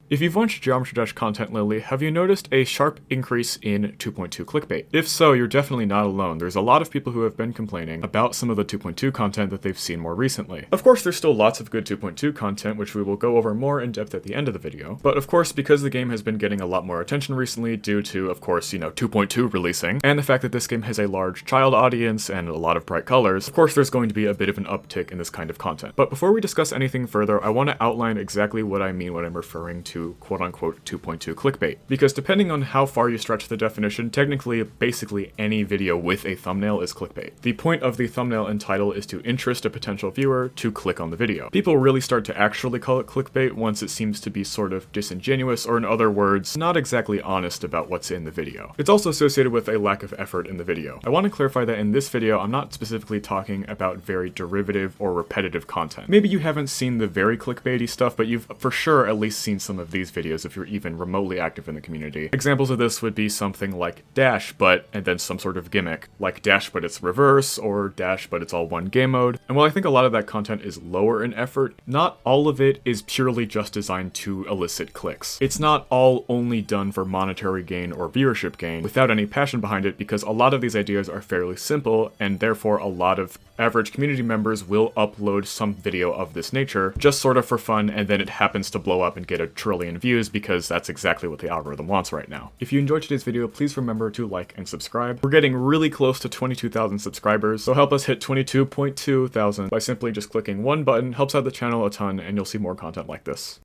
If you've watched Geometry Dash content lately, have you noticed a sharp increase in 2.2 clickbait? If so, you're definitely not alone. There's a lot of people who have been complaining about some of the 2.2 content that they've seen more recently. Of course, there's still lots of good 2.2 content, which we will go over more in depth at the end of the video. But of course, because the game has been getting a lot more attention recently due to, of course, 2.2 releasing, and the fact that this game has a large child audience and a lot of bright colors, of course there's going to be a bit of an uptick in this kind of content. But before we discuss anything further, I want to outline exactly what I mean when I'm referring to quote-unquote 2.2 clickbait. Because depending on how far you stretch the definition, technically, basically any video with a thumbnail is clickbait. The point of the thumbnail and title is to interest a potential viewer to click on the video. People really start to actually call it clickbait once it seems to be sort of disingenuous, or in other words, not exactly honest about what's in the video. It's also associated with a lack of effort in the video. I want to clarify that in this video, I'm not specifically talking about very derivative or repetitive content. Maybe you haven't seen the very clickbaity stuff, but you've for sure at least seen some of these videos if you're even remotely active in the community. Examples of this would be something like Dash, and then some sort of gimmick, like Dash but it's reverse, or Dash but it's all one game mode. And while I think a lot of that content is lower in effort, not all of it is purely just designed to elicit clicks. It's not all only done for monetary gain or viewership gain without any passion behind it, because a lot of these ideas are fairly simple, and therefore a lot of average community members will upload some video of this nature just sort of for fun, and then it happens to blow up and get a trillion views because that's exactly what the algorithm wants right now. If you enjoyed today's video, please remember to like and subscribe. We're getting really close to 22,000 subscribers, so help us hit 22.2 thousand by simply just clicking one button. Helps out the channel a ton, and you'll see more content like this.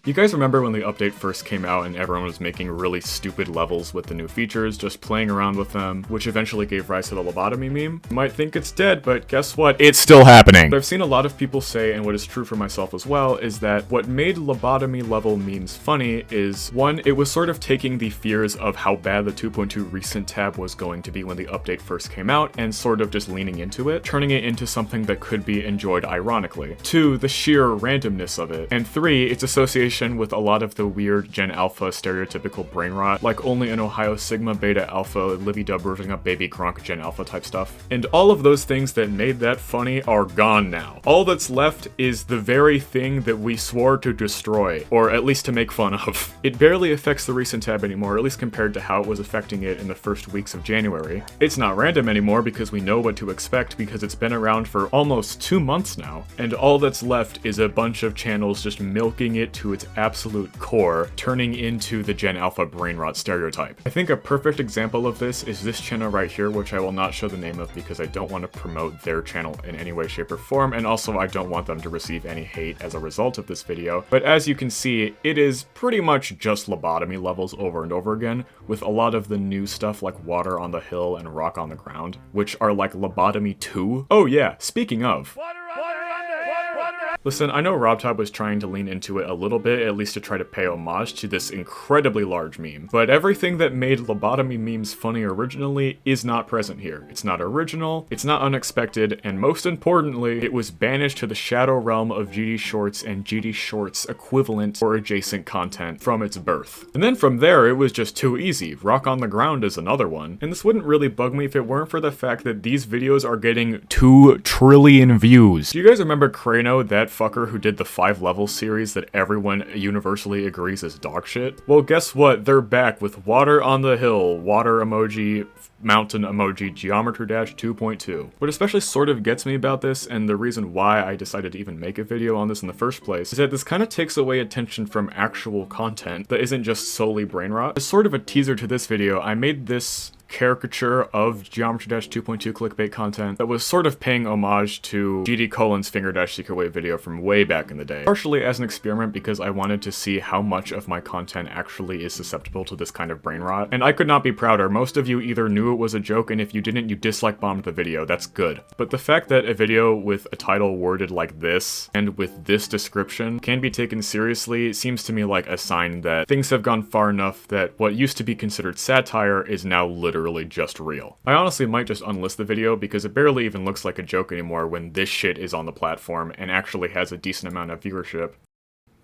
You guys remember when the update first came out and everyone was making really stupid levels with the new features, just playing around with them, which eventually gave rise to the lobotomy meme? You might think it's dead, but guess what? It's still happening! What I've seen a lot of people say, and what is true for myself as well, is that what made lobotomy level memes funny is, one, it was sort of taking the fears of how bad the 2.2 recent tab was going to be when the update first came out, and sort of just leaning into it, turning it into something that could be enjoyed ironically. Two, the sheer randomness of it. And three, its association with a lot of the weird Gen Alpha stereotypical brain rot, like only an Ohio Sigma Beta Alpha Livy Dub rooting up Baby Gronk Gen Alpha type stuff. And all of those things that made that funny are gone now. All that's left is the very thing that we swore to destroy, or at least to make fun of. It barely affects the recent tab anymore, at least compared to how it was affecting it in the first weeks of January. It's not random anymore because we know what to expect, because it's been around for almost 2 months now. And all that's left is a bunch of channels just milking it to its absolute core, turning into the Gen Alpha brain rot stereotype. I think a perfect example of this is this channel right here, which I will not show the name of because I don't want to promote their channel in any way, shape, or form, and also I don't want them to receive any hate as a result of this video. But as you can see, it is pretty much just lobotomy levels over and over again, with a lot of the new stuff like Water on the Hill and Rock on the Ground, which are like lobotomy 2. Oh yeah, speaking of. Listen, I know RobTop was trying to lean into it a little bit, at least to try to pay homage to this incredibly large meme, but everything that made lobotomy memes funny originally is not present here. It's not original, it's not unexpected, and most importantly, it was banished to the shadow realm of GD Shorts and GD Shorts equivalent or adjacent content from its birth. And then from there, it was just too easy. Rock on the Ground is another one, and this wouldn't really bug me if it weren't for the fact that these videos are getting 2 trillion views. Do you guys remember Crano, that fucker who did the 5 level series that everyone universally agrees is dog shit? Well, guess what? They're back with Water on the Hill, water emoji, mountain emoji, Geometry Dash 2.2. What especially sort of gets me about this, and the reason why I decided to even make a video on this in the first place, is that this kind of takes away attention from actual content that isn't just solely brain rot. As sort of a teaser to this video, I made this caricature of Geometry Dash 2.2 clickbait content that was sort of paying homage to GD Colin's Finger Dash Secret Wave video from way back in the day. Partially as an experiment because I wanted to see how much of my content actually is susceptible to this kind of brain rot. And I could not be prouder. Most of you either knew it was a joke, and if you didn't, you dislike bombed the video. That's good. But the fact that a video with a title worded like this, and with this description, can be taken seriously seems to me like a sign that things have gone far enough that what used to be considered satire is now literally just real. I honestly might just unlist the video because it barely even looks like a joke anymore when this shit is on the platform and actually has a decent amount of viewership.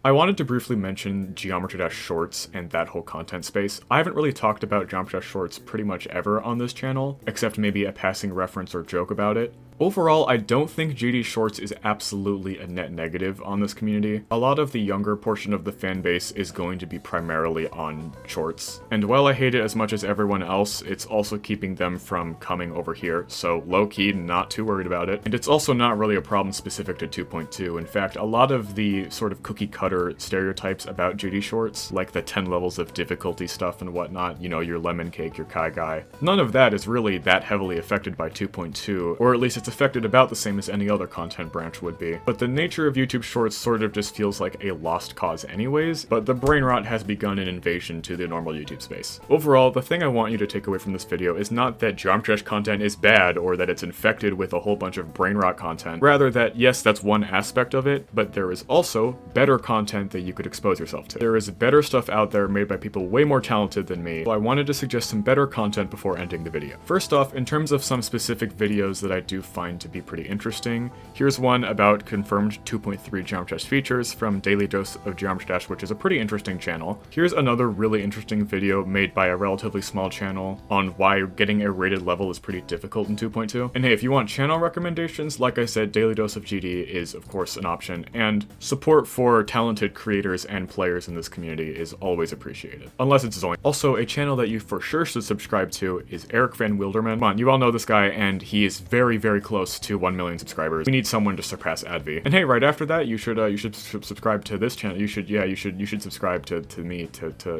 I wanted to briefly mention Geometry Dash Shorts and that whole content space. I haven't really talked about Geometry Dash Shorts pretty much ever on this channel, except maybe a passing reference or joke about it. Overall, I don't think GD Shorts is absolutely a net negative on this community. A lot of the younger portion of the fan base is going to be primarily on Shorts. And while I hate it as much as everyone else, it's also keeping them from coming over here, so low-key, not too worried about it. And it's also not really a problem specific to 2.2. In fact, a lot of the sort of cookie-cutter stereotypes about GD Shorts, like the 10 levels of difficulty stuff and whatnot, you know, your lemon cake, your Kai guy, none of that is really that heavily affected by 2.2, or at least it's affected about the same as any other content branch would be. But the nature of YouTube Shorts sort of just feels like a lost cause anyways, but the brain rot has begun an invasion to the normal YouTube space. Overall, the thing I want you to take away from this video is not that Geometry Dash content is bad or that it's infected with a whole bunch of brain rot content, rather that yes, that's one aspect of it, but there is also better content that you could expose yourself to. There is better stuff out there made by people way more talented than me, so I wanted to suggest some better content before ending the video. First off, in terms of some specific videos that I do find to be pretty interesting, here's one about confirmed 2.3 Geometry Dash features from Daily Dose of Geometry Dash, which is a pretty interesting channel. Here's another really interesting video made by a relatively small channel on why getting a rated level is pretty difficult in 2.2. And hey, if you want channel recommendations, like I said, Daily Dose of GD is of course an option, and support for talented creators and players in this community is always appreciated. Unless it's Zoink. Also, a channel that you for sure should subscribe to is Eric Van Wilderman. Come on, you all know this guy, and he is very, very close to 1 million subscribers. We need someone to surpass Advi. And hey, right after that, you should subscribe to this channel. You should subscribe to me,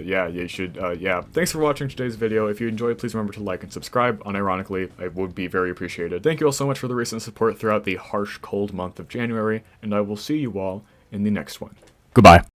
yeah. Thanks for watching today's video. If you enjoyed, please remember to like and subscribe. Unironically, I would be very appreciated. Thank you all so much for the recent support throughout the harsh, cold month of January, and I will see you all in the next one. Goodbye.